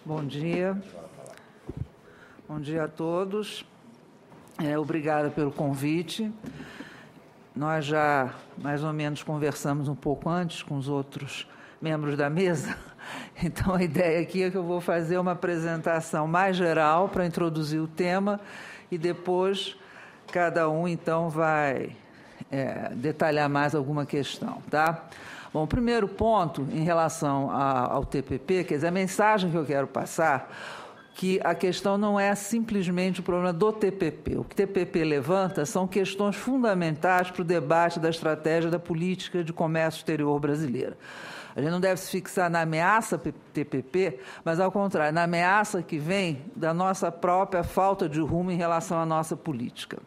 Bom dia. Bom dia a todos. Obrigada pelo convite. Nós já, mais ou menos, conversamos um pouco antes com os outros membros da mesa. Então, a ideia aqui é que eu vou fazer uma apresentação mais geral para introduzir o tema e depois cada um, então, vai detalhar mais alguma questão, tá? Bom, o primeiro ponto, em relação ao TPP, quer dizer, a mensagem que eu quero passar, que a questão não é simplesmente o problema do TPP. O que o TPP levanta são questões fundamentais para o debate da estratégia da política de comércio exterior brasileira. A gente não deve se fixar na ameaça TPP, mas, ao contrário, na ameaça que vem da nossa própria falta de rumo em relação à nossa política.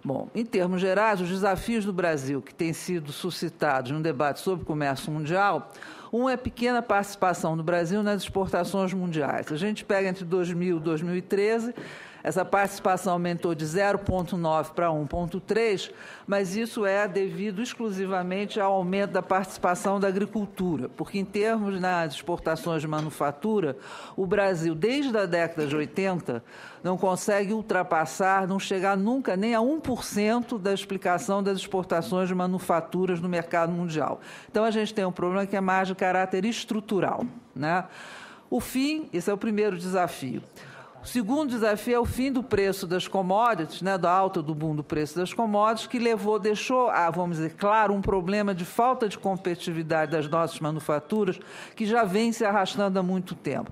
Bom, em termos gerais, os desafios do Brasil que têm sido suscitados no debate sobre o comércio mundial, um é a pequena participação do Brasil nas exportações mundiais. A gente pega entre 2000 e 2013, essa participação aumentou de 0,9 para 1,3, mas isso é devido exclusivamente ao aumento da participação da agricultura, porque em termos das exportações de manufatura, o Brasil, desde a década de 80, não consegue ultrapassar, não chegar nunca nem a 1% da explicação das exportações de manufaturas no mercado mundial. Então, a gente tem um problema que é mais de caráter estrutural, né? O fim, esse é o primeiro desafio. O segundo desafio é o fim do preço das commodities, né, da alta do boom do preço das commodities, que deixou, vamos dizer, claro, um problema de falta de competitividade das nossas manufaturas, que já vem se arrastando há muito tempo.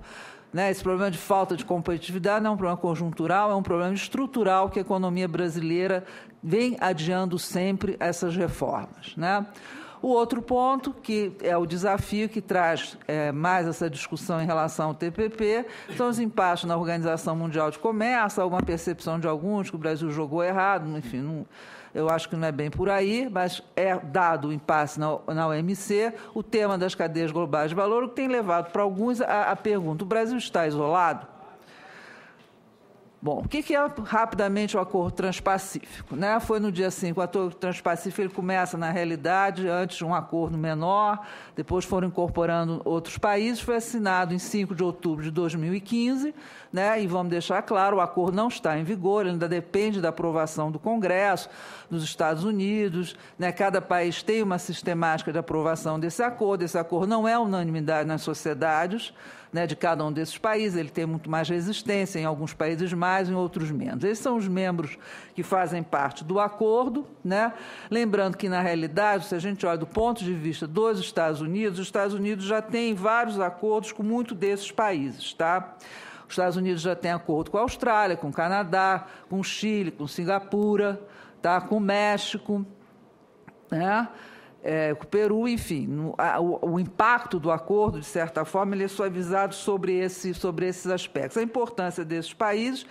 Esse problema de falta de competitividade não é um problema conjuntural, é um problema estrutural que a economia brasileira vem adiando sempre essas reformas, né? O outro ponto, que é o desafio que traz mais essa discussão em relação ao TPP, são os impasses na Organização Mundial de Comércio, alguma percepção de alguns que o Brasil jogou errado, enfim, eu acho que não é bem por aí, mas é dado o impasse na OMC, o tema das cadeias globais de valor, o que tem levado para alguns a pergunta: o Brasil está isolado? Bom, o que é rapidamente o Acordo Transpacífico, né? Foi no dia 5, o Acordo Transpacífico ele começa, na realidade, antes de um acordo menor, depois foram incorporando outros países, foi assinado em 5 de outubro de 2015, né? E vamos deixar claro, o acordo não está em vigor, ele ainda depende da aprovação do Congresso, dos Estados Unidos, né? Cada país tem uma sistemática de aprovação desse acordo não é unanimidade nas sociedades, né, de cada um desses países, ele tem muito mais resistência, em alguns países mais, em outros menos. Esses são os membros que fazem parte do acordo, né? Lembrando que, na realidade, se a gente olha do ponto de vista dos Estados Unidos, os Estados Unidos já têm vários acordos com muitos desses países, tá? Os Estados Unidos já têm acordo com a Austrália, com o Canadá, com o Chile, com Singapura, tá? Com o México, né? Com o Peru, enfim, o impacto do acordo, de certa forma, ele é suavizado sobre esses aspectos. A importância desses países,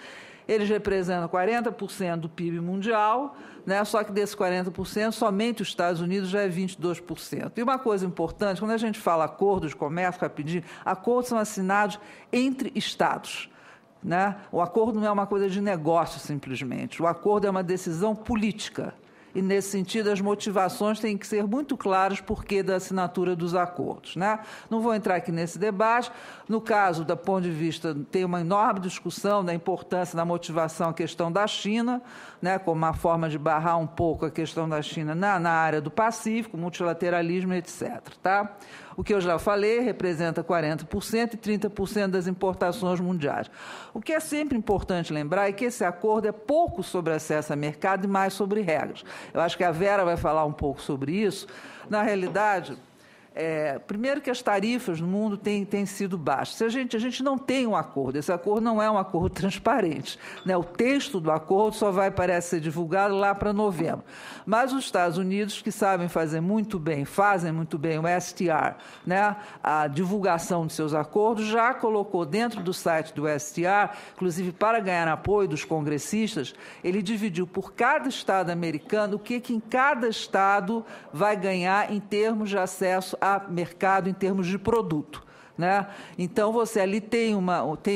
eles representam 40% do PIB mundial, né? Só que desses 40%, somente os Estados Unidos já é 22%. E uma coisa importante, quando a gente fala acordo de comércio, rapidinho, acordos são assinados entre Estados, né? O acordo não é uma coisa de negócio, simplesmente. O acordo é uma decisão política. E, nesse sentido, as motivações têm que ser muito claras por que da assinatura dos acordos, né? Não vou entrar aqui nesse debate. No caso, do ponto de vista, tem uma enorme discussão da importância da motivação a questão da China, né, como uma forma de barrar um pouco a questão da China na área do Pacífico, multilateralismo, etc. Tá? O que eu já falei representa 40% e 30% das importações mundiais. O que é sempre importante lembrar é que esse acordo é pouco sobre acesso a mercado e mais sobre regras. Eu acho que a Vera vai falar um pouco sobre isso. Na realidade, primeiro que as tarifas no mundo têm sido baixas. A gente não tem um acordo, esse acordo não é um acordo transparente, né? O texto do acordo só parece ser divulgado lá para novembro. Mas os Estados Unidos, que sabem fazer muito bem, fazem muito bem o STR, né? A divulgação de seus acordos, já colocou dentro do site do STR, inclusive para ganhar apoio dos congressistas, ele dividiu por cada estado americano o que em cada estado vai ganhar em termos de acesso a mercado, em termos de produto. né? Então, você ali tem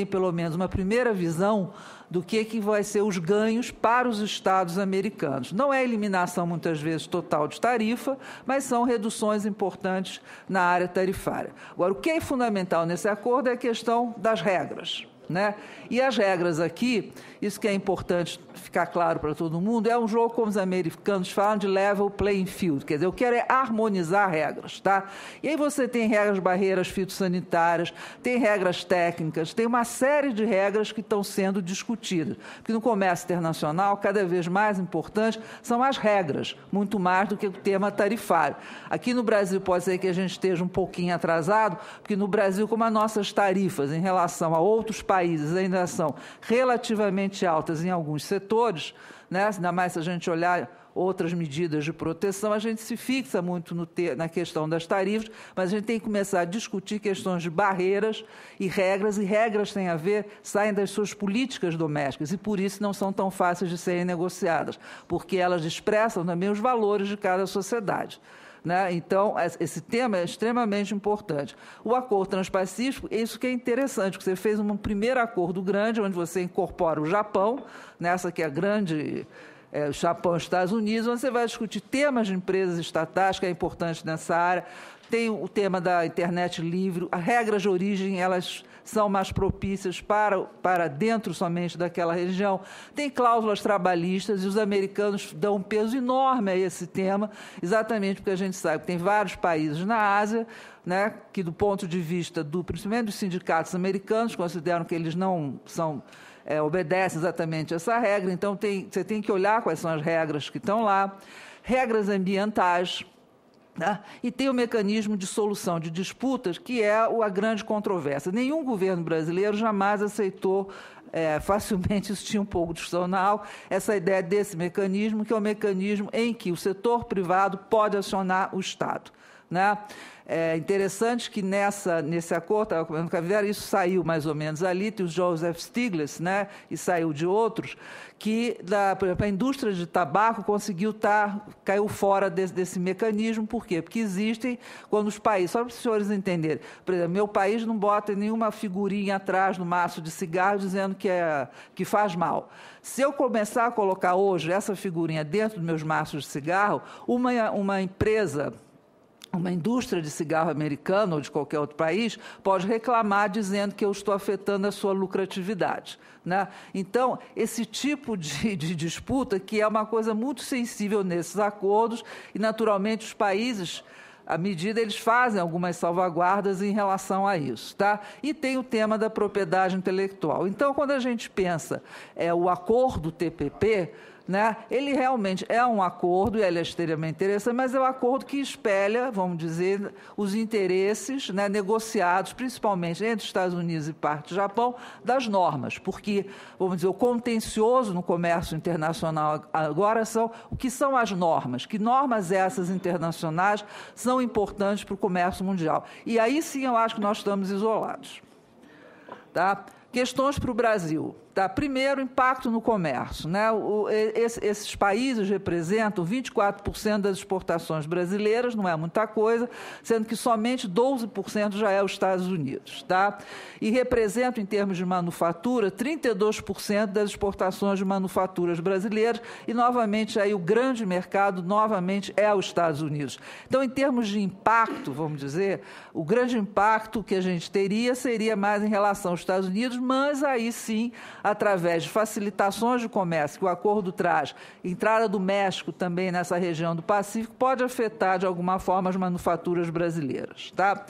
pelo menos uma primeira visão do que vai ser os ganhos para os estados americanos. Não é eliminação, muitas vezes, total de tarifa, mas são reduções importantes na área tarifária. Agora, o que é fundamental nesse acordo é a questão das regras, né? E as regras aqui, isso que é importante ficar claro para todo mundo, é um jogo, como os americanos falam, de level playing field, quer dizer, eu quero é harmonizar regras, tá? E aí você tem regras, barreiras fitossanitárias, tem regras técnicas, tem uma série de regras que estão sendo discutidas, porque no comércio internacional, cada vez mais importante são as regras, muito mais do que o tema tarifário. Aqui no Brasil pode ser que a gente esteja um pouquinho atrasado, porque no Brasil, como as nossas tarifas em relação a outros países ainda são relativamente altas em alguns setores, né? Ainda mais se a gente olhar outras medidas de proteção, a gente se fixa muito na questão das tarifas, mas a gente tem que começar a discutir questões de barreiras e regras têm a ver, saem das suas políticas domésticas e por isso não são tão fáceis de serem negociadas, porque elas expressam também os valores de cada sociedade, né? Então, esse tema é extremamente importante. O acordo transpacífico, isso que é interessante, porque você fez um primeiro acordo grande, onde você incorpora o Japão, nessa que é a grande... Japão e Estados Unidos, onde você vai discutir temas de empresas estatais, que é importante nessa área. Tem o tema da internet livre, as regras de origem, elas são mais propícias para dentro somente daquela região. Tem cláusulas trabalhistas e os americanos dão um peso enorme a esse tema, exatamente porque a gente sabe que tem vários países na Ásia, né, que do ponto de vista, principalmente dos sindicatos americanos, consideram que eles não são... obedece exatamente essa regra, então você tem que olhar quais são as regras que estão lá, regras ambientais, né? E tem o mecanismo de solução de disputas, que é a grande controvérsia. Nenhum governo brasileiro jamais aceitou, facilmente isso tinha um pouco de discussão na aula, essa ideia desse mecanismo, que é o mecanismo em que o setor privado pode acionar o Estado, né? É interessante que nesse acordo, estava comentando com a Vera, isso saiu mais ou menos ali, tem o Joseph Stiglitz, né, e saiu de outros, que, por exemplo, a indústria de tabaco caiu fora desse mecanismo. Por quê? Porque existem, quando os países, só para os senhores entenderem, por exemplo, meu país não bota nenhuma figurinha atrás no maço de cigarro dizendo que faz mal. Se eu começar a colocar hoje essa figurinha dentro dos meus maços de cigarro, uma empresa... uma indústria de cigarro americano ou de qualquer outro país pode reclamar dizendo que eu estou afetando a sua lucratividade, né? Então, esse tipo de disputa, que é uma coisa muito sensível nesses acordos, e, naturalmente, os países, à medida, eles fazem algumas salvaguardas em relação a isso, tá? E tem o tema da propriedade intelectual. Então, quando a gente pensa o acordo TPP, né, ele realmente é um acordo, e ele é extremamente interessante, mas é um acordo que espelha, vamos dizer, os interesses, né, negociados, principalmente entre os Estados Unidos e parte do Japão, das normas, porque, vamos dizer, o contencioso no comércio internacional agora o que são as normas, que normas essas internacionais são importantes para o comércio mundial. E aí sim eu acho que nós estamos isolados, tá? Questões para o Brasil. Tá? Primeiro, impacto no comércio, né? Esses países representam 24% das exportações brasileiras, não é muita coisa, sendo que somente 12% já é os Estados Unidos. Tá? E representam, em termos de manufatura, 32% das exportações de manufaturas brasileiras, e, novamente, aí o grande mercado, novamente, é os Estados Unidos. Então, em termos de impacto, vamos dizer, o grande impacto que a gente teria seria mais em relação aos Estados Unidos, mas aí sim, através de facilitações de comércio que o acordo traz, entrada do México também nessa região do Pacífico, pode afetar de alguma forma as manufaturas brasileiras. Tá?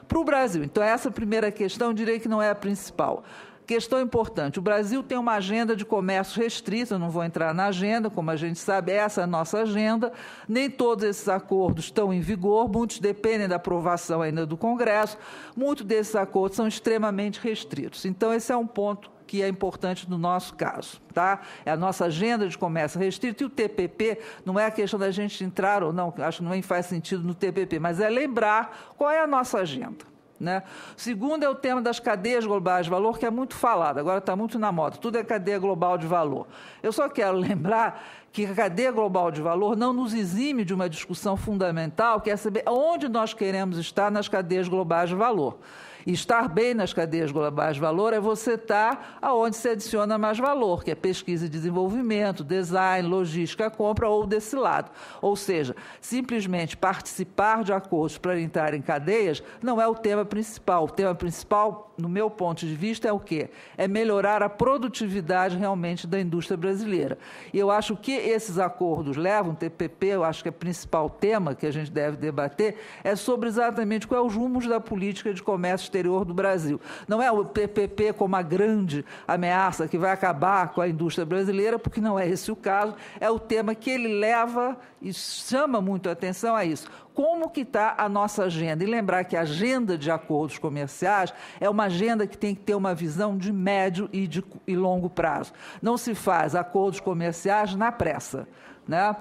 Para o Brasil, então essa primeira questão eu diria que não é a principal. Questão importante, o Brasil tem uma agenda de comércio restrita, eu não vou entrar na agenda, como a gente sabe, essa é a nossa agenda, nem todos esses acordos estão em vigor, muitos dependem da aprovação ainda do Congresso, muitos desses acordos são extremamente restritos. Então, esse é um ponto que é importante no nosso caso, tá? É a nossa agenda de comércio restrito, e o TPP não é a questão da gente entrar ou não, acho que não faz sentido no TPP, mas é lembrar qual é a nossa agenda, né? Segundo é o tema das cadeias globais de valor, que é muito falado, agora está muito na moda, tudo é cadeia global de valor. Eu só quero lembrar que a cadeia global de valor não nos exime de uma discussão fundamental, que é saber onde nós queremos estar nas cadeias globais de valor. E estar bem nas cadeias globais de valor é você estar aonde se adiciona mais valor, que é pesquisa e desenvolvimento, design, logística, compra ou desse lado. Ou seja, simplesmente participar de acordos para entrar em cadeias não é o tema principal. O tema principal, no meu ponto de vista, é o quê? É melhorar a produtividade realmente da indústria brasileira. E eu acho que esses acordos levam, o TPP, eu acho que é o principal tema que a gente deve debater, é sobre exatamente quais os rumos da política de comércio exterior do Brasil. Não é o TPP como a grande ameaça que vai acabar com a indústria brasileira, porque não é esse o caso, é o tema que ele leva e chama muito a atenção a isso. Como que está a nossa agenda? E lembrar que a agenda de acordos comerciais é uma agenda que tem que ter uma visão de médio e longo prazo. Não se faz acordos comerciais na pressa, né?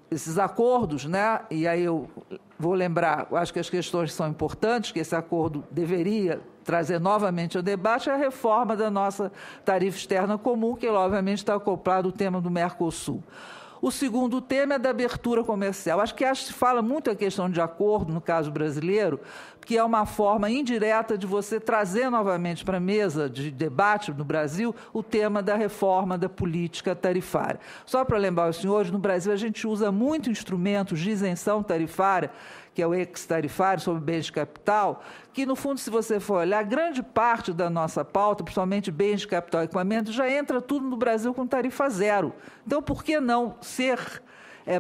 Esses acordos, né? E aí eu vou lembrar, eu acho que as questões são importantes, que esse acordo deveria trazer novamente ao debate a reforma da nossa tarifa externa comum, que obviamente está acoplado ao tema do Mercosul. O segundo tema é da abertura comercial. Acho que se fala muito a questão de acordo, no caso brasileiro, que é uma forma indireta de você trazer novamente para a mesa de debate no Brasil o tema da reforma da política tarifária. Só para lembrar os senhores, no Brasil a gente usa muito instrumentos de isenção tarifária, que é o ex-tarifário sobre bens de capital, que, no fundo, se você for olhar, grande parte da nossa pauta, principalmente bens de capital e equipamento, já entra tudo no Brasil com tarifa zero. Então, por que não ser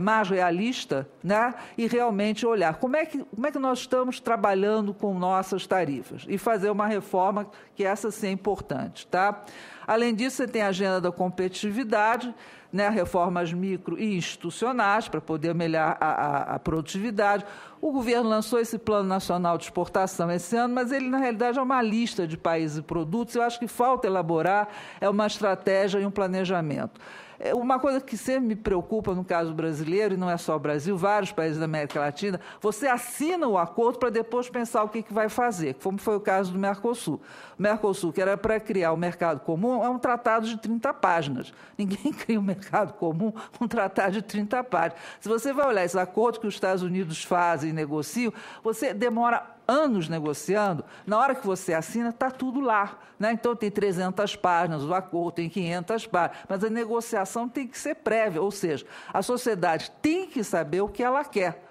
mais realista, né? E realmente olhar como é que nós estamos trabalhando com nossas tarifas e fazer uma reforma que essa sim é importante, tá? Além disso, você tem a agenda da competitividade, né, reformas micro e institucionais para poder melhorar a produtividade. O governo lançou esse Plano Nacional de Exportação esse ano, mas ele, na realidade, é uma lista de países e produtos. Eu acho que falta elaborar uma estratégia e um planejamento. Uma coisa que sempre me preocupa no caso brasileiro, e não é só o Brasil, vários países da América Latina, você assina o acordo para depois pensar o que vai fazer, como foi o caso do Mercosul. O Mercosul, que era para criar o mercado comum, é um tratado de 30 páginas. Ninguém cria um mercado comum com um tratado de 30 páginas. Se você vai olhar esses acordos que os Estados Unidos fazem e negociam, você demora anos negociando, na hora que você assina, está tudo lá, né? Então, tem 300 páginas, o acordo tem 500 páginas, mas a negociação tem que ser prévia, ou seja, a sociedade tem que saber o que ela quer,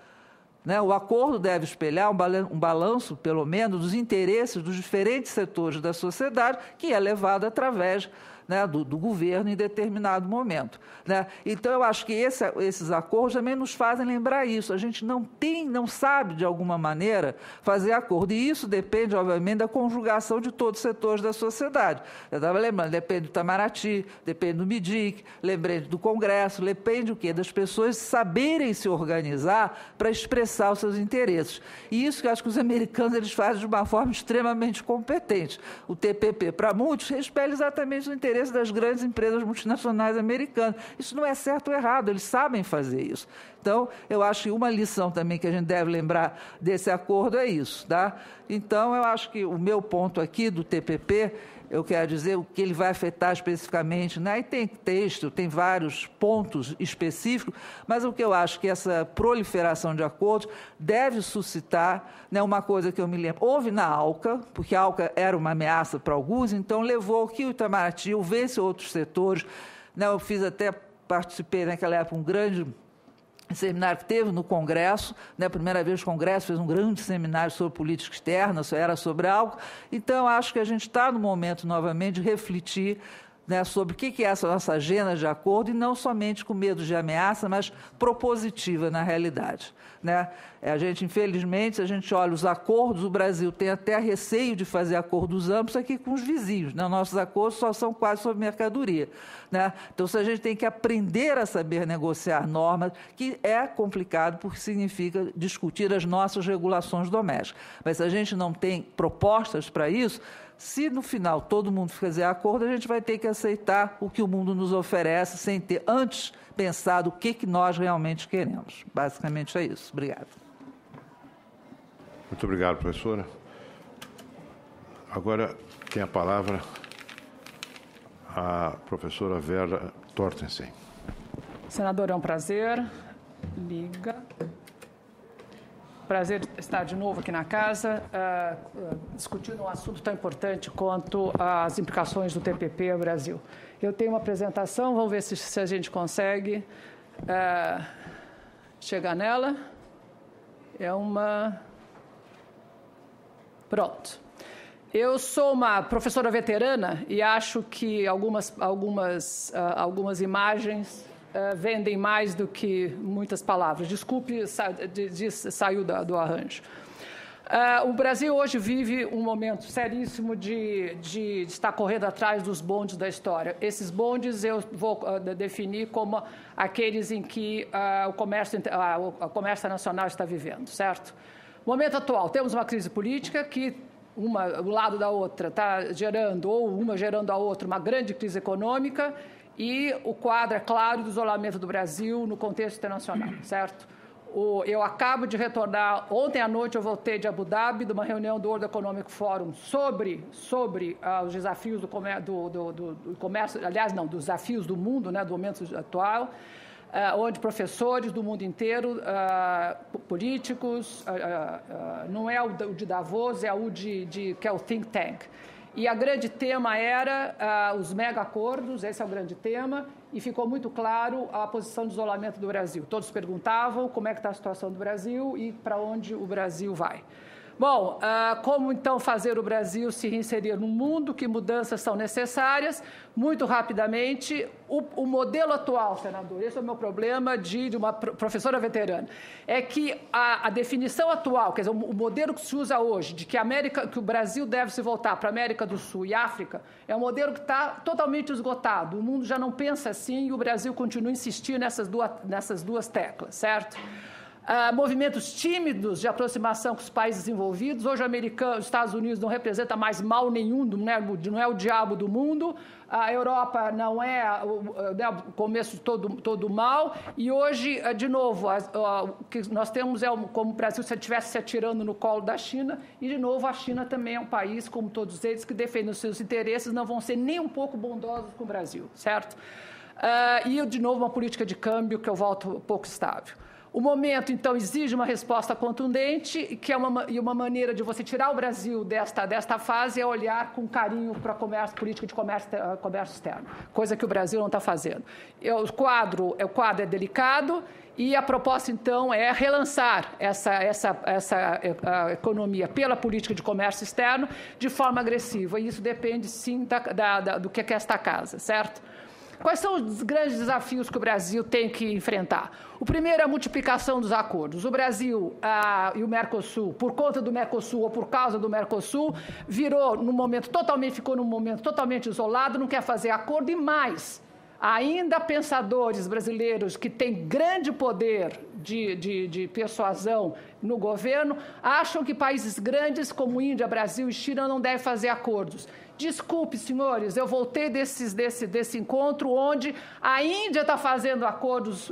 né? O acordo deve espelhar um balanço, pelo menos, dos interesses dos diferentes setores da sociedade, que é levado através, né, do governo em determinado momento, né? Então, eu acho que esses acordos também nos fazem lembrar isso. A gente não sabe, de alguma maneira, fazer acordo. E isso depende, obviamente, da conjugação de todos os setores da sociedade. Eu estava lembrando, depende do Itamaraty, depende do MIDIC, lembrei do Congresso, depende do quê? Das pessoas saberem se organizar para expressar os seus interesses. E isso que eu acho que os americanos eles fazem de uma forma extremamente competente. O TPP, para muitos, espelha exatamente o interesse das grandes empresas multinacionais americanas. Isso não é certo ou errado, eles sabem fazer isso. Então, eu acho que uma lição também que a gente deve lembrar desse acordo é isso, tá? Então, eu acho que o meu ponto aqui do TPP, eu quero dizer o que ele vai afetar especificamente, né? E tem texto, tem vários pontos específicos, mas o que eu acho que essa proliferação de acordos deve suscitar, né, uma coisa que eu me lembro. Houve na ALCA, porque a ALCA era uma ameaça para alguns, então levou que o Itamaraty, houvesse outros setores, né? Eu participei naquela época um grande seminário que teve no Congresso, né, a primeira vez o Congresso fez um grande seminário sobre política externa, era sobre algo. Então, acho que a gente está no momento, novamente, de refletir, né, sobre o que é essa nossa agenda de acordo, e não somente com medo de ameaça, mas propositiva na realidade, né? Infelizmente, se a gente olha os acordos, o Brasil tem até receio de fazer acordos amplos aqui com os vizinhos, né? Nossos acordos só são quase sobre mercadoria, né? Então, se a gente tem que aprender a saber negociar normas, que é complicado porque significa discutir as nossas regulações domésticas. Mas se a gente não tem propostas para isso, se no final todo mundo fizer acordo, a gente vai ter que aceitar o que o mundo nos oferece sem ter antes pensado o que nós realmente queremos. Basicamente é isso. Obrigado. Muito obrigado, professora. Agora tem a palavra a professora Vera Tortensen. Senador, é um prazer. Liga. Prazer estar de novo aqui na casa, discutindo um assunto tão importante quanto as implicações do TPP no Brasil. Eu tenho uma apresentação, vamos ver se a gente consegue chegar nela. É uma... Pronto. Eu sou uma professora veterana e acho que algumas imagens vendem mais do que muitas palavras. Desculpe, saiu do arranjo. O Brasil hoje vive um momento seríssimo de estar correndo atrás dos bondes da história. Esses bondes eu vou definir como aqueles em que o comércio nacional está vivendo, certo? No momento atual, temos uma crise política que o lado da outra está gerando, ou uma gerando a outra, uma grande crise econômica, e o quadro é claro do isolamento do Brasil no contexto internacional, certo? Eu acabo de retornar, ontem à noite eu voltei de Abu Dhabi, de uma reunião do World Economic Forum sobre os desafios do comércio, aliás, não, dos desafios do mundo, né, do momento atual, onde professores do mundo inteiro, políticos, não é o de Davos, é o que é o think tank. E a grande tema era os mega-acordos, esse é o grande tema, e ficou muito claro a posição de isolamento do Brasil. Todos perguntavam como é que está a situação do Brasil e para onde o Brasil vai. Bom, como então fazer o Brasil se reinserir no mundo? Que mudanças são necessárias? Muito rapidamente, o modelo atual, senador, esse é o meu problema de uma professora veterana, é que a definição atual, quer dizer, o modelo que se usa hoje, de que o Brasil deve se voltar para a América do Sul e África, é um modelo que está totalmente esgotado. O mundo já não pensa assim e o Brasil continua a insistir nessas duas teclas, certo? Movimentos tímidos de aproximação com os países envolvidos. Hoje, os Estados Unidos não representa mais mal nenhum, não é o diabo do mundo. A Europa não é o começo de todo o mal. E hoje, de novo, o que nós temos é como o Brasil se estivesse se atirando no colo da China. E, de novo, a China também é um país, como todos eles, que defende os seus interesses, não vão ser nem um pouco bondosos com o Brasil, certo? E, de novo, uma política de câmbio que eu volto pouco estável. O momento, então, exige uma resposta contundente, que é uma maneira de você tirar o Brasil desta fase é olhar com carinho para a política de comércio externo, coisa que o Brasil não está fazendo. O quadro é delicado e a proposta, então, é relançar essa economia pela política de comércio externo de forma agressiva. E isso depende, sim, do que é esta casa, certo? Quais são os grandes desafios que o Brasil tem que enfrentar? O primeiro é a multiplicação dos acordos. O Brasil e o Mercosul, por conta do Mercosul ou por causa do Mercosul, ficou num momento totalmente isolado, não quer fazer acordo e mais. Ainda pensadores brasileiros que têm grande poder de persuasão no governo acham que países grandes como Índia, Brasil e China não devem fazer acordos. Desculpe, senhores, eu voltei desse encontro onde a Índia está fazendo acordos,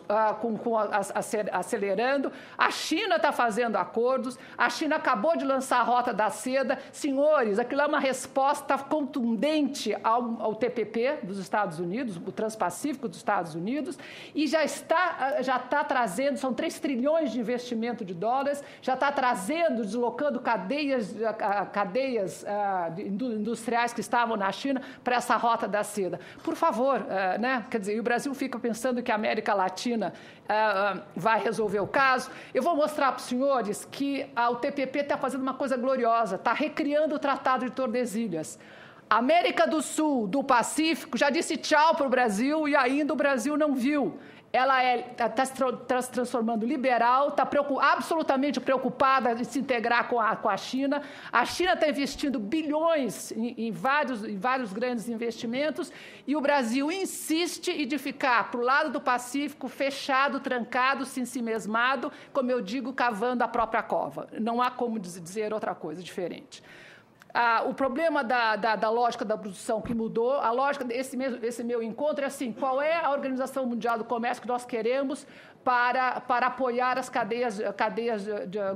acelerando, a China está fazendo acordos, a China acabou de lançar a Rota da Seda. Senhores, aquilo é uma resposta contundente ao TPP dos Estados Unidos, o Transpacífico dos Estados Unidos, e já está trazendo, são 3 trilhões de investimento de dólares, já está trazendo, deslocando cadeias industriais que estavam na China para essa Rota da Seda. Por favor, né? Quer dizer, o Brasil fica pensando que a América Latina vai resolver o caso. Eu vou mostrar para os senhores que o TPP está fazendo uma coisa gloriosa, está recriando o Tratado de Tordesilhas. A América do Sul, do Pacífico, já disse tchau para o Brasil e ainda o Brasil não viu. Ela está se transformando liberal, está absolutamente preocupada em se integrar com a China. A China está investindo bilhões em vários grandes investimentos e o Brasil insiste em de ficar para o lado do Pacífico, fechado, trancado, se mesmado, como eu digo, cavando a própria cova. Não há como dizer outra coisa diferente. O problema da lógica da produção que mudou, a lógica desse meu encontro é assim: qual é a Organização Mundial do Comércio que nós queremos para apoiar as cadeias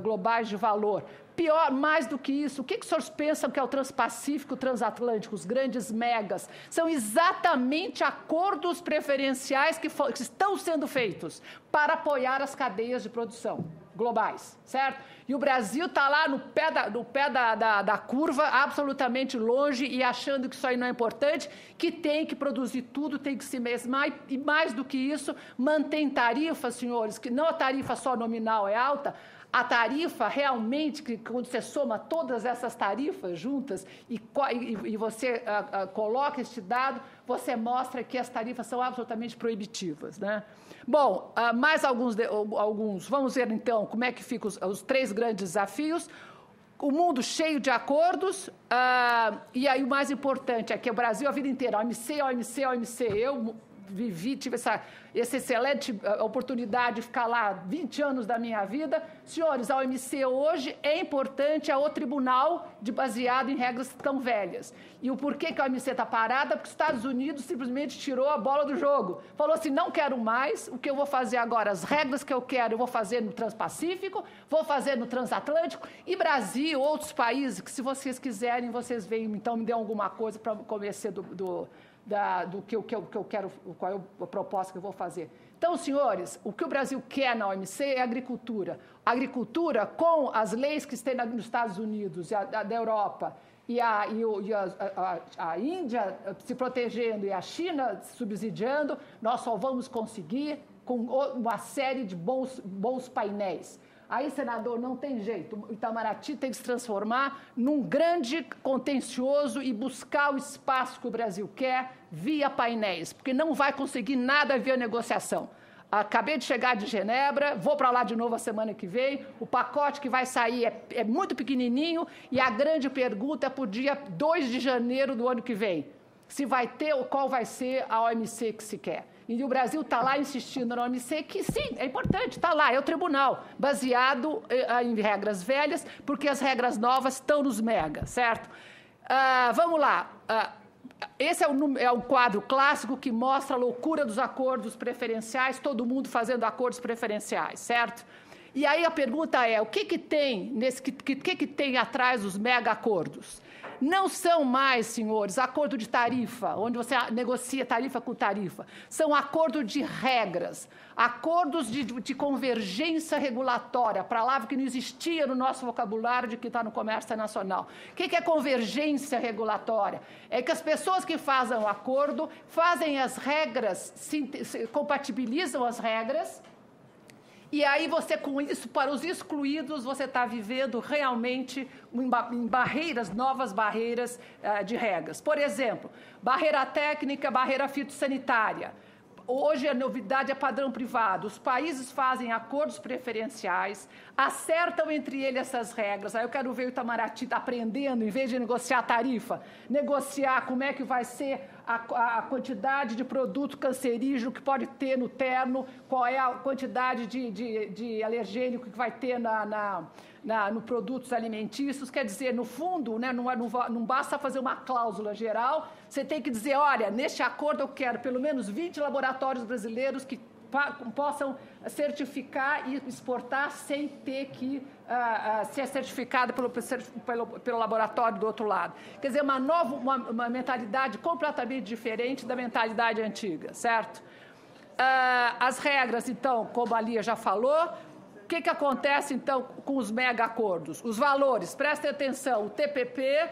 globais de valor? Pior, mais do que isso, o que os senhores pensam que é o Transpacífico, o Transatlântico, os grandes megas? São exatamente acordos preferenciais que estão sendo feitos para apoiar as cadeias de produção globais, certo? E o Brasil está lá no pé da curva, absolutamente longe e achando que isso aí não é importante, que tem que produzir tudo, tem que se mesmar e mais do que isso, mantém tarifa, senhores, que não a tarifa só nominal é alta, a tarifa realmente, que quando você soma todas essas tarifas juntas e você coloca este dado, você mostra que as tarifas são absolutamente proibitivas, né? Bom, mais alguns. Vamos ver, então, como é que ficam os 3 grandes desafios. O mundo cheio de acordos, e aí o mais importante é que o Brasil, a vida inteira, OMC, OMC, OMC, eu tive essa excelente oportunidade de ficar lá 20 anos da minha vida. Senhores, a OMC hoje é importante, é o tribunal baseado em regras tão velhas. E o porquê que a OMC está parada? Porque os Estados Unidos simplesmente tirou a bola do jogo. Falou assim, não quero mais, o que eu vou fazer agora? As regras que eu quero, eu vou fazer no Transpacífico, vou fazer no Transatlântico, e Brasil, outros países, que se vocês quiserem, vocês venham, então me dêem alguma coisa para conhecer do que eu quero, qual é a proposta que eu vou fazer. Então, senhores, o que o Brasil quer na OMC é agricultura. A agricultura, com as leis que estão nos Estados Unidos, da Europa, e a Índia se protegendo e a China subsidiando, nós só vamos conseguir com uma série de bons painéis. Aí, senador, não tem jeito. O Itamaraty tem que se transformar num grande contencioso e buscar o espaço que o Brasil quer via painéis, porque não vai conseguir nada via negociação. Acabei de chegar de Genebra, vou para lá de novo a semana que vem. O pacote que vai sair é muito pequenininho e a grande pergunta é para o dia 2 de janeiro do ano que vem. Se vai ter ou qual vai ser a OMC que se quer. E o Brasil está lá insistindo na OMC, que sim, é importante, está lá, é o tribunal, baseado em regras velhas, porque as regras novas estão nos mega, certo? Vamos lá. Esse é um quadro clássico que mostra a loucura dos acordos preferenciais, todo mundo fazendo acordos preferenciais, certo? E aí a pergunta é, o que tem atrás dos mega acordos? Não são mais, senhores, acordo de tarifa, onde você negocia tarifa com tarifa. São acordos de regras, acordos de convergência regulatória, palavra que não existia no nosso vocabulário de que está no comércio internacional. O que é convergência regulatória? É que as pessoas que fazem o acordo fazem as regras, compatibilizam as regras. E aí você, com isso, para os excluídos, você está vivendo realmente em barreiras, novas barreiras de regras. Por exemplo, barreira técnica, barreira fitossanitária. Hoje a novidade é padrão privado. Os países fazem acordos preferenciais, acertam entre eles essas regras. Aí eu quero ver o Itamaraty aprendendo, em vez de negociar tarifa, negociar como é que vai ser a quantidade de produto cancerígeno que pode ter no terno, qual é a quantidade de alergênico que vai ter no produtos alimentícios. Quer dizer, no fundo, né, não basta fazer uma cláusula geral, você tem que dizer, olha, neste acordo eu quero pelo menos 20 laboratórios brasileiros que possam certificar e exportar sem ter que ser certificado pelo laboratório do outro lado. Quer dizer, uma mentalidade completamente diferente da mentalidade antiga, certo? As regras, então, como a Lia já falou, o que acontece, então, com os mega acordos? Os valores, prestem atenção, o TPP,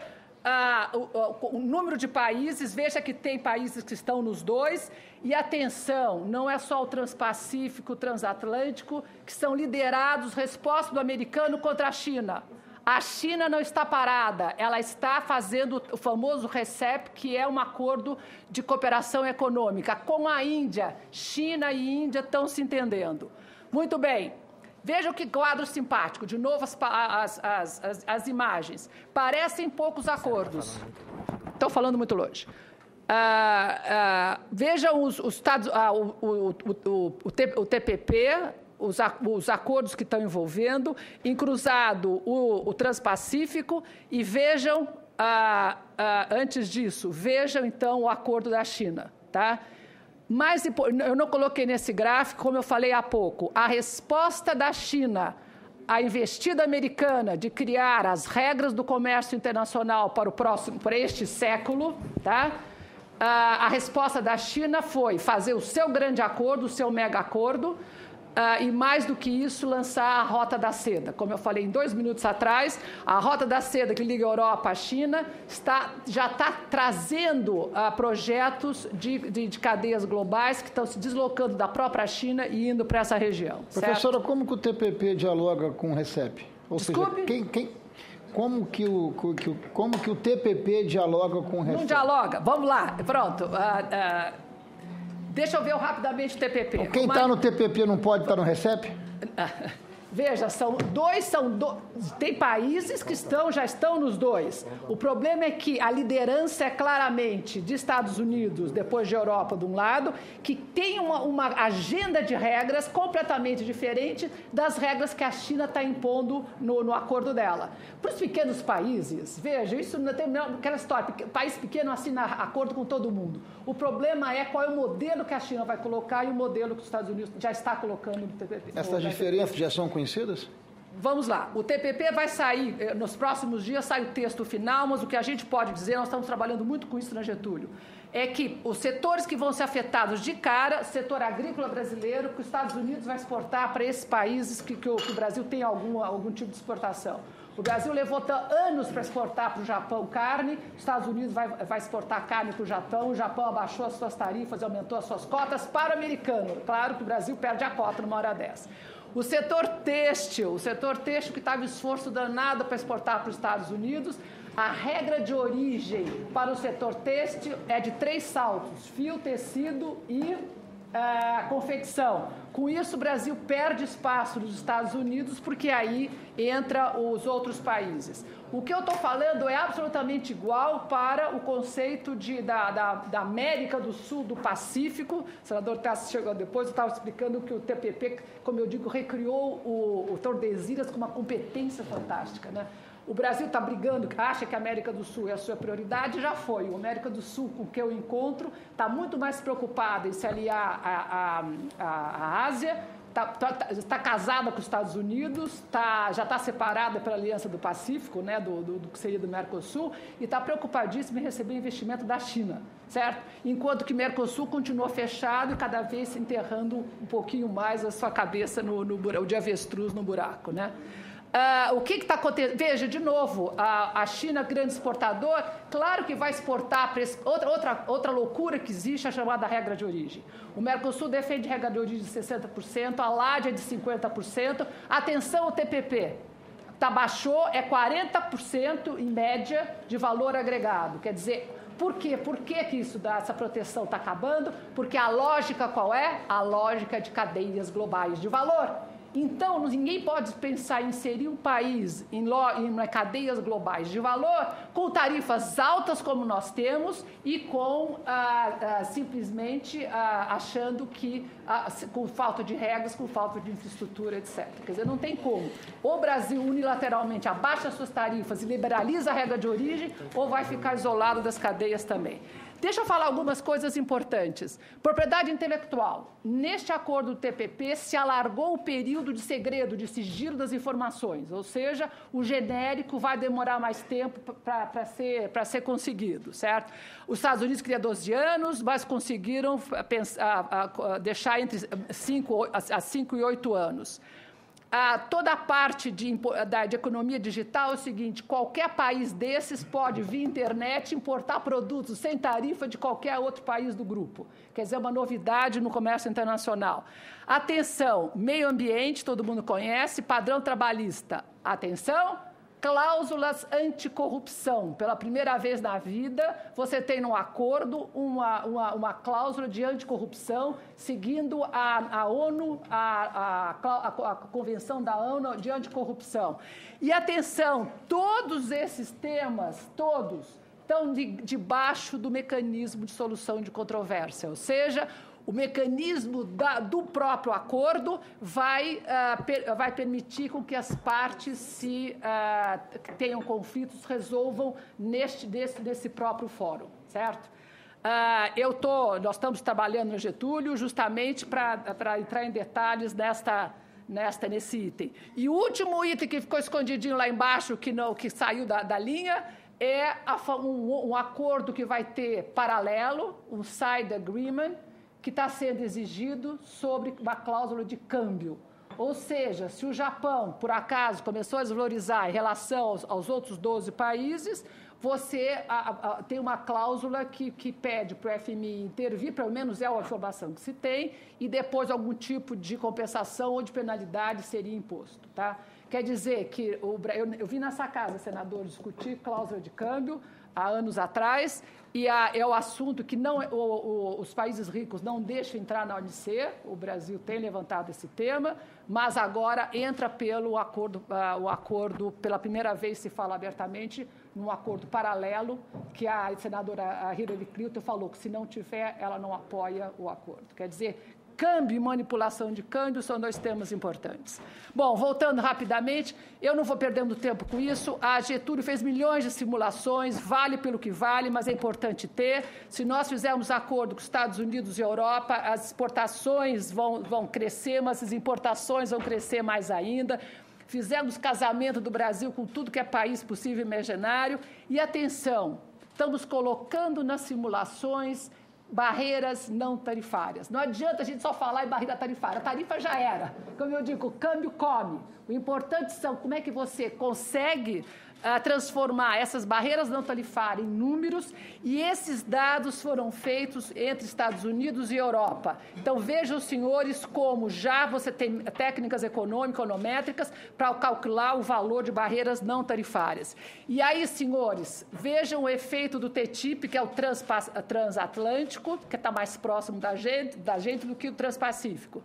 o número de países, veja que tem países que estão nos dois, e atenção, não é só o Transpacífico, o Transatlântico, que são liderados, resposta do americano contra a China. A China não está parada, ela está fazendo o famoso RCEP, que é um acordo de cooperação econômica. Com a Índia, China e Índia estão se entendendo. Muito bem. Vejam que quadro simpático, de novo as imagens. Parecem poucos acordos. Estou falando muito longe. Vejam o TPP, os acordos que estão envolvendo, encruzado o Transpacífico, e vejam, antes disso, vejam então o acordo da China, tá? Mas eu não coloquei nesse gráfico, como eu falei há pouco, a resposta da China à investida americana de criar as regras do comércio internacional para este século, tá? A resposta da China foi fazer o seu grande acordo, o seu mega acordo, e mais do que isso, lançar a Rota da Seda. Como eu falei em 2 minutos atrás, a Rota da Seda que liga a Europa à China já está trazendo projetos de cadeias globais que estão se deslocando da própria China e indo para essa região. Professora, certo? como que o TPP dialoga com o RCEP? Ou Desculpe? seja, como que o TPP dialoga com o RCEP? Não dialoga. Vamos lá. Pronto. Deixa eu ver rapidamente o TPP. Então, quem está no TPP não pode estar no RCEP? Veja, tem países que já estão nos dois. O problema é que a liderança é claramente de Estados Unidos, depois de Europa, de um lado, que tem uma agenda de regras completamente diferente das regras que a China está impondo no acordo dela. Para os pequenos países, veja, isso não tem aquela história, país pequeno assina acordo com todo mundo. O problema é qual é o modelo que a China vai colocar e o modelo que os Estados Unidos já está colocando no TPP. Essas diferenças já são conhecidas? Vamos lá. O TPP vai sair, nos próximos dias sai o texto final, mas o que a gente pode dizer, nós estamos trabalhando muito com isso na Getúlio, é que os setores que vão ser afetados de cara, setor agrícola brasileiro, que os Estados Unidos vai exportar para esses países que o Brasil tem algum tipo de exportação. O Brasil levou anos para exportar para o Japão carne, os Estados Unidos vai exportar carne para o Japão abaixou as suas tarifas, aumentou as suas cotas para o americano. Claro que o Brasil perde a cota numa hora dessa. O setor têxtil que estava esforço danado para exportar para os Estados Unidos, a regra de origem para o setor têxtil é de 3 saltos, fio, tecido e confecção. Com isso, o Brasil perde espaço nos Estados Unidos, porque aí entra os outros países. O que eu estou falando é absolutamente igual para o conceito da América do Sul, do Pacífico. O senador Tassi chegou depois, eu estava explicando que o TPP, como eu digo, recriou o Tordesilhas com uma competência fantástica, né? O Brasil está brigando, acha que a América do Sul é a sua prioridade, já foi. O América do Sul, com o que eu encontro, está muito mais preocupada em se aliar à Ásia, está casada com os Estados Unidos, já está separada pela Aliança do Pacífico, né, do que seria do Mercosul, e está preocupadíssima em receber investimento da China, certo? Enquanto que o Mercosul continua fechado e cada vez se enterrando um pouquinho mais a sua cabeça o de avestruz no buraco, né? O que está acontecendo? Veja, de novo, a China, grande exportador, claro que vai exportar para outra loucura que existe, a chamada regra de origem. O Mercosul defende regra de origem de 60%, a LAD é de 50%. Atenção, o TPP baixou, é 40% em média de valor agregado. Quer dizer, por quê? Por que essa proteção está acabando? Porque a lógica qual é? A lógica de cadeias globais de valor. Então, ninguém pode pensar em inserir um país em cadeias globais de valor com tarifas altas como nós temos e com simplesmente achando que com falta de regras, com falta de infraestrutura, etc. Quer dizer, não tem como. Ou o Brasil unilateralmente abaixa suas tarifas e liberaliza a regra de origem, ou vai ficar isolado das cadeias também. Deixa eu falar algumas coisas importantes. Propriedade intelectual. Neste acordo do TPP, se alargou o período de segredo, de sigilo das informações, ou seja, o genérico vai demorar mais tempo para ser conseguido, certo? Os Estados Unidos queriam 12 anos, mas conseguiram deixar entre 5 e 8 anos. Toda a parte de economia digital é o seguinte: qualquer país desses pode, via internet, importar produtos sem tarifa de qualquer outro país do grupo. Quer dizer, uma novidade no comércio internacional. Atenção, meio ambiente, todo mundo conhece, padrão trabalhista. Atenção, cláusulas anticorrupção. Pela primeira vez na vida, você tem no acordo uma cláusula de anticorrupção, seguindo a ONU, a Convenção da ONU de Anticorrupção. E atenção, todos esses temas, todos, estão debaixo do mecanismo de solução de controvérsia, ou seja, o mecanismo do próprio acordo vai permitir com que as partes tenham conflitos, resolvam nesse próprio fórum, certo? Nós estamos trabalhando no Getúlio justamente para entrar em detalhes nesse item. E o último item que ficou escondidinho lá embaixo, que saiu da linha, é um acordo que vai ter paralelo, um side agreement, que está sendo exigido sobre uma cláusula de câmbio. Ou seja, se o Japão, por acaso, começou a desvalorizar em relação aos outros 12 países, você tem uma cláusula que pede para o FMI intervir, pelo menos é a informação que se tem, e depois algum tipo de compensação ou de penalidade seria imposto. Tá? Quer dizer que eu vi nessa casa, senador, discutir cláusula de câmbio há anos atrás, e é o assunto que os países ricos não deixam entrar na OMC, o Brasil tem levantado esse tema, mas agora entra pelo acordo, pela primeira vez se fala abertamente, num acordo paralelo, que a senadora Hillary Clinton falou que se não tiver, ela não apoia o acordo. Quer dizer, câmbio e manipulação de câmbio são dois temas importantes. Bom, voltando rapidamente, eu não vou perdendo tempo com isso, a Getúlio fez milhões de simulações, vale pelo que vale, mas é importante ter. Se nós fizermos acordo com os Estados Unidos e Europa, as exportações vão crescer, mas as importações vão crescer mais ainda. Fizemos casamento do Brasil com tudo que é país possível e imaginário. E atenção, estamos colocando nas simulações barreiras não tarifárias. Não adianta a gente só falar em barreira tarifária. A tarifa já era. Como eu digo, o câmbio come. O importante são como é que você consegue transformar essas barreiras não tarifárias em números, e esses dados foram feitos entre Estados Unidos e Europa. Então, vejam, senhores, como já você tem técnicas econométricas para calcular o valor de barreiras não tarifárias. E aí, senhores, vejam o efeito do TTIP, que é o transatlântico, que está mais próximo da gente do que o transpacífico.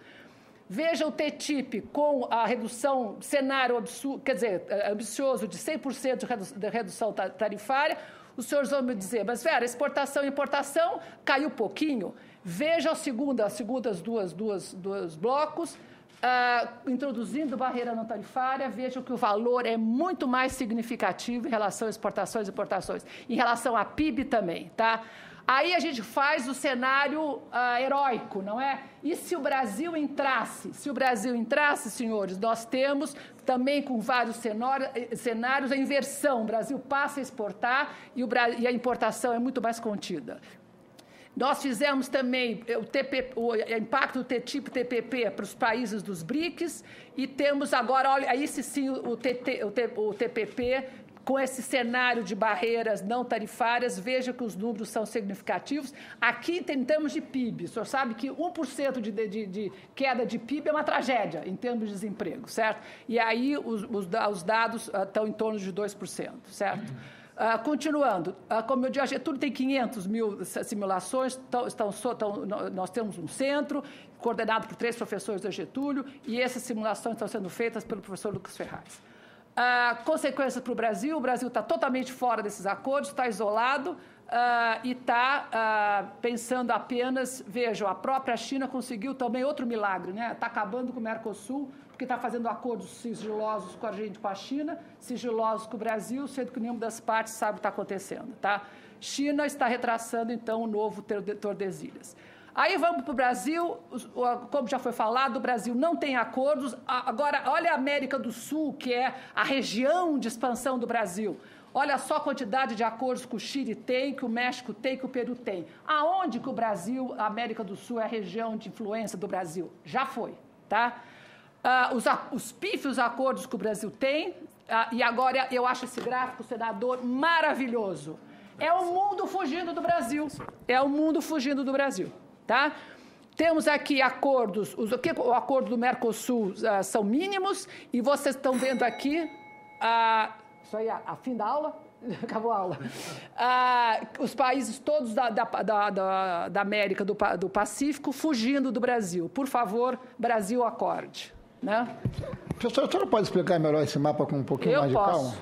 Veja o TTIP com a redução, cenário ambicioso de 100% de redução tarifária. Os senhores vão me dizer, mas, Vera, exportação e importação caiu pouquinho. Veja as segundas duas blocos, introduzindo barreira não tarifária, vejam que o valor é muito mais significativo em relação a exportações e importações, em relação a PIB também, tá? Aí a gente faz o cenário heróico, não é? E se o Brasil entrasse? Se o Brasil entrasse, senhores, nós temos também com vários cenários a inversão. O Brasil passa a exportar e a importação é muito mais contida. Nós fizemos também o impacto do TTIP-TPP para os países dos BRICS e temos agora, olha, aí sim o TPP, com esse cenário de barreiras não tarifárias, veja que os números são significativos. Aqui, em termos de PIB, o senhor sabe que 1% de queda de PIB é uma tragédia em termos de desemprego, certo? E aí os dados estão em torno de 2%, certo? Continuando, como eu disse, a Getúlio tem 500 mil simulações, nós temos um centro coordenado por 3 professores da Getúlio e essas simulações estão sendo feitas pelo professor Lucas Ferraz. Consequências para o Brasil está totalmente fora desses acordos, está isolado e está pensando apenas, vejam, a própria China conseguiu também outro milagre, né? Está acabando com o Mercosul, porque está fazendo acordos sigilosos com a gente, com a China, sigilosos com o Brasil, sendo que nenhuma das partes sabe o que está acontecendo, tá? China está retraçando, então, o novo Tordesilhas. Aí vamos para o Brasil, como já foi falado, o Brasil não tem acordos. Agora, olha a América do Sul, que é a região de expansão do Brasil. Olha só a quantidade de acordos que o Chile tem, que o México tem, que o Peru tem. Aonde que o Brasil, a América do Sul, é a região de influência do Brasil? Já foi, tá? Os pífios acordos que o Brasil tem, e agora eu acho esse gráfico, senador, maravilhoso. É o mundo fugindo do Brasil. É o mundo fugindo do Brasil. Tá? Temos aqui acordos, o acordo do Mercosul são mínimos, e vocês estão vendo aqui, isso aí, a fim da aula, acabou a aula, os países todos da América do Pacífico fugindo do Brasil. Por favor, Brasil, acorde. Né? Professora, a senhora pode explicar melhor esse mapa com um pouquinho mais de calma? Eu posso.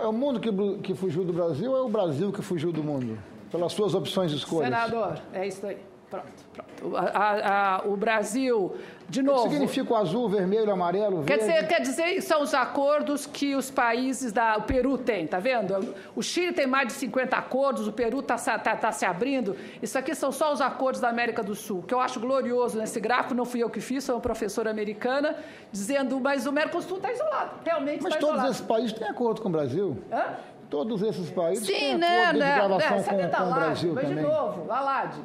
É o mundo que fugiu do Brasil ou é o Brasil que fugiu do mundo? Pelas suas opções de escolha. Senador, é isso aí. Pronto. O Brasil, de novo... O que significa o azul, vermelho, amarelo, verde? Quer dizer, são os acordos que os países o Peru tem, tá vendo? O Chile tem mais de 50 acordos, o Peru tá se abrindo. Isso aqui são só os acordos da América do Sul. O que eu acho glorioso nesse gráfico, não fui eu que fiz, sou uma professora americana, dizendo, mas o Mercosul está isolado, realmente está isolado. Mas todos esses países têm acordo com o Brasil? Hã? Todos esses países têm acordo de gravação com o Brasil mas também. de novo, ALAD,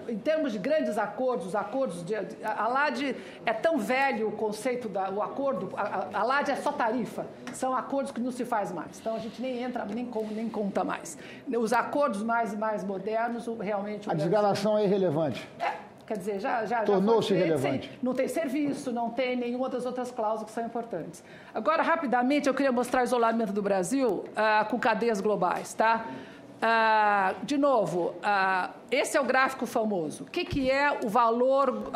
em termos de grandes acordos, ALAD é tão velho o conceito do acordo, ALAD é só tarifa, são acordos que não se faz mais, então a gente nem entra, nem conta mais. Os acordos mais modernos, realmente... A desgravação é irrelevante. Quer dizer, já tornou-se relevante. Não tem serviço, não tem nenhuma das outras cláusulas que são importantes. Agora, rapidamente, eu queria mostrar o isolamento do Brasil com cadeias globais, tá? De novo, esse é o gráfico famoso. O que é o valor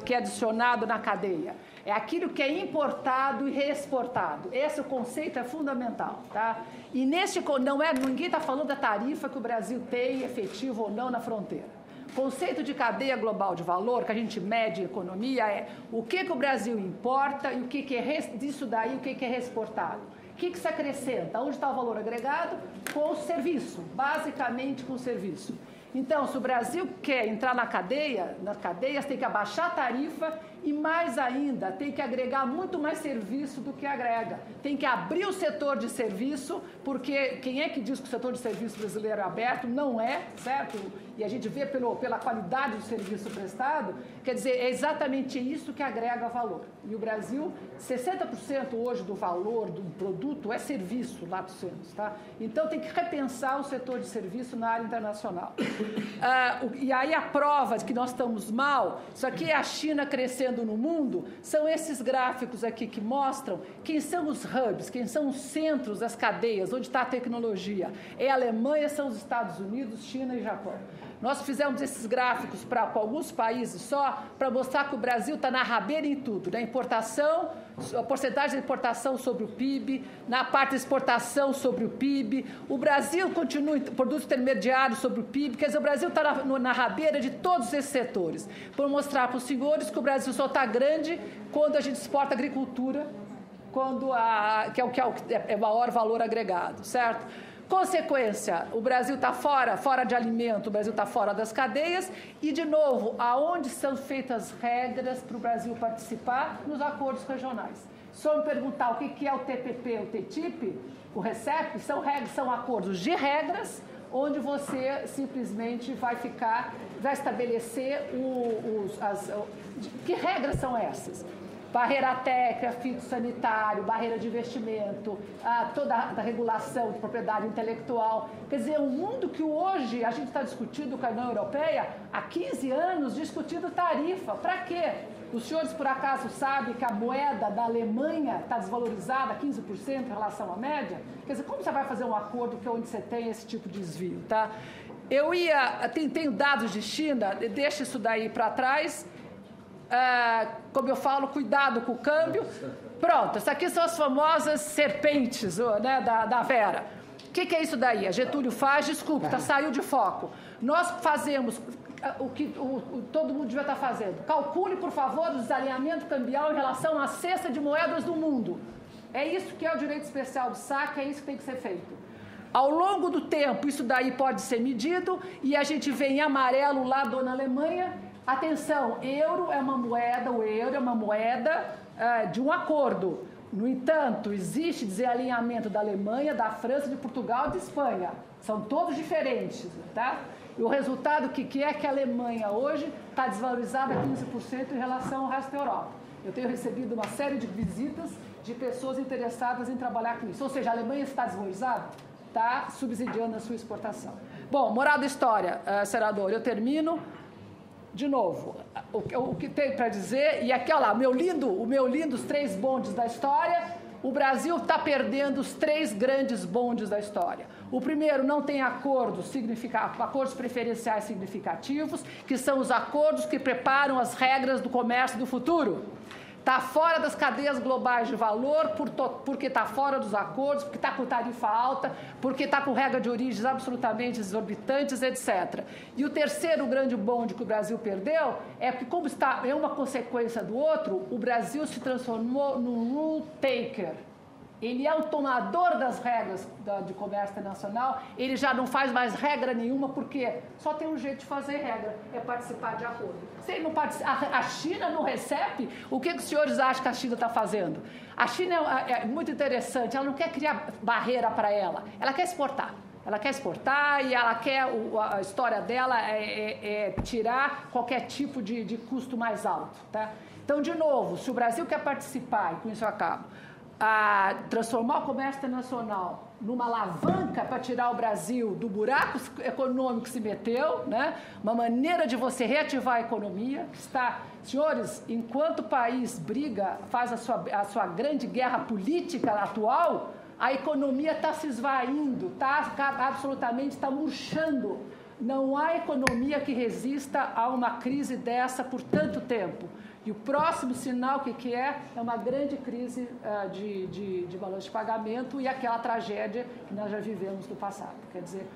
que é adicionado na cadeia? É aquilo que é importado e reexportado. Esse conceito é fundamental, tá? E ninguém está falando da tarifa que o Brasil tem, efetivo ou não, na fronteira. O conceito de cadeia global de valor, que a gente mede em economia, é o que o Brasil importa e o que é disso daí, o que é reexportado. O que se acrescenta? Onde está o valor agregado? Com o serviço, basicamente com o serviço. Então, se o Brasil quer entrar nas cadeias tem que abaixar a tarifa e, mais ainda, tem que agregar muito mais serviço do que agrega. Tem que abrir o setor de serviço, porque quem é que diz que o setor de serviço brasileiro é aberto? Não é, certo? E a gente vê pela qualidade do serviço prestado, quer dizer, é exatamente isso que agrega valor. E o Brasil, 60% hoje do valor do produto é serviço, lato sensu, tá? Então, tem que repensar o setor de serviço na área internacional. E aí a prova de que nós estamos mal, isso aqui é a China crescendo no mundo, são esses gráficos aqui que mostram quem são os hubs, quem são os centros das cadeias, onde está a tecnologia. É a Alemanha, são os Estados Unidos, China e Japão. Nós fizemos esses gráficos para alguns países só, para mostrar que o Brasil está na rabeira em tudo, na importação, a porcentagem da importação sobre o PIB, na parte de exportação sobre o PIB. O Brasil continua, produtos intermediários sobre o PIB, quer dizer, o Brasil está na rabeira de todos esses setores. Para mostrar para os senhores que o Brasil só está grande quando a gente exporta agricultura, que é o maior valor agregado, certo? Consequência, o Brasil está fora de alimento, o Brasil está fora das cadeias e, de novo, aonde são feitas regras para o Brasil participar? Nos acordos regionais. Se eu me perguntar o que é o TPP, o TTIP, o RCEP, são acordos de regras onde você simplesmente vai estabelecer que regras são essas? Barreira técnica, fitossanitário, barreira de investimento, toda a regulação de propriedade intelectual. Quer dizer, um mundo que hoje a gente está discutindo com a União Europeia, há 15 anos discutindo tarifa. Para quê? Os senhores, por acaso, sabem que a moeda da Alemanha está desvalorizada 15% em relação à média? Quer dizer, como você vai fazer um acordo onde você tem esse tipo de desvio, tá? Tenho dados de China, deixa isso daí para trás. Como eu falo, cuidado com o câmbio. Pronto, essas aqui são as famosas serpentes, né, da Vera. O que é isso daí? A Getúlio faz, desculpa, saiu de foco. Nós fazemos o que todo mundo devia estar fazendo. Calcule, por favor, o desalinhamento cambial em relação à cesta de moedas do mundo. É isso que é o direito especial do saque, é isso que tem que ser feito. Ao longo do tempo, isso daí pode ser medido e a gente vê em amarelo lá, dona Alemanha. Atenção, o euro é uma moeda de um acordo. No entanto, existe desalinhamento da Alemanha, da França, de Portugal e de Espanha. São todos diferentes, tá? E o resultado que é que a Alemanha hoje está desvalorizada 15% em relação ao resto da Europa. Eu tenho recebido uma série de visitas de pessoas interessadas em trabalhar com isso. Ou seja, a Alemanha está desvalorizada, está subsidiando a sua exportação. Bom, moral da história, senador, eu termino. De novo, o que tem para dizer, e aqui, olha lá, o meu lindo, os 3 bondes da história, o Brasil está perdendo os 3 grandes bondes da história. O primeiro, não tem acordos preferenciais significativos, que são os acordos que preparam as regras do comércio do futuro. Está fora das cadeias globais de valor, porque está fora dos acordos, porque está com tarifa alta, porque está com regra de origens absolutamente exorbitantes, etc. E o terceiro grande bonde que o Brasil perdeu é que, como é uma consequência do outro, o Brasil se transformou num rule taker. ele é o tomador das regras de comércio internacional, ele já não faz mais regra nenhuma, porque só tem um jeito de fazer regra, é participar de acordo. Se ele não a China não recebe, o que os senhores acham que a China está fazendo? A China é muito interessante, ela não quer criar barreira para ela quer exportar. Ela quer exportar e ela quer, a história dela é tirar qualquer tipo de custo mais alto. Tá? Então, de novo, se o Brasil quer participar, e com isso eu acabo, transformar o comércio internacional numa alavanca para tirar o Brasil do buraco econômico que se meteu, né? Uma maneira de você reativar a economia, que está... Senhores, enquanto o país briga, faz a sua grande guerra política atual, a economia está se esvaindo, está murchando. Não há economia que resista a uma crise dessa por tanto tempo. E o próximo sinal, que é uma grande crise de balanço de pagamento e aquela tragédia que nós já vivemos no passado. Quer dizer,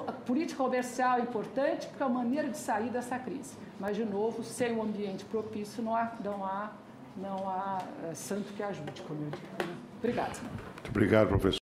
a política comercial é importante porque é uma maneira de sair dessa crise. Mas, de novo, sem um ambiente propício, não há santo que ajude, como eu digo. Obrigada. Muito obrigado, professor.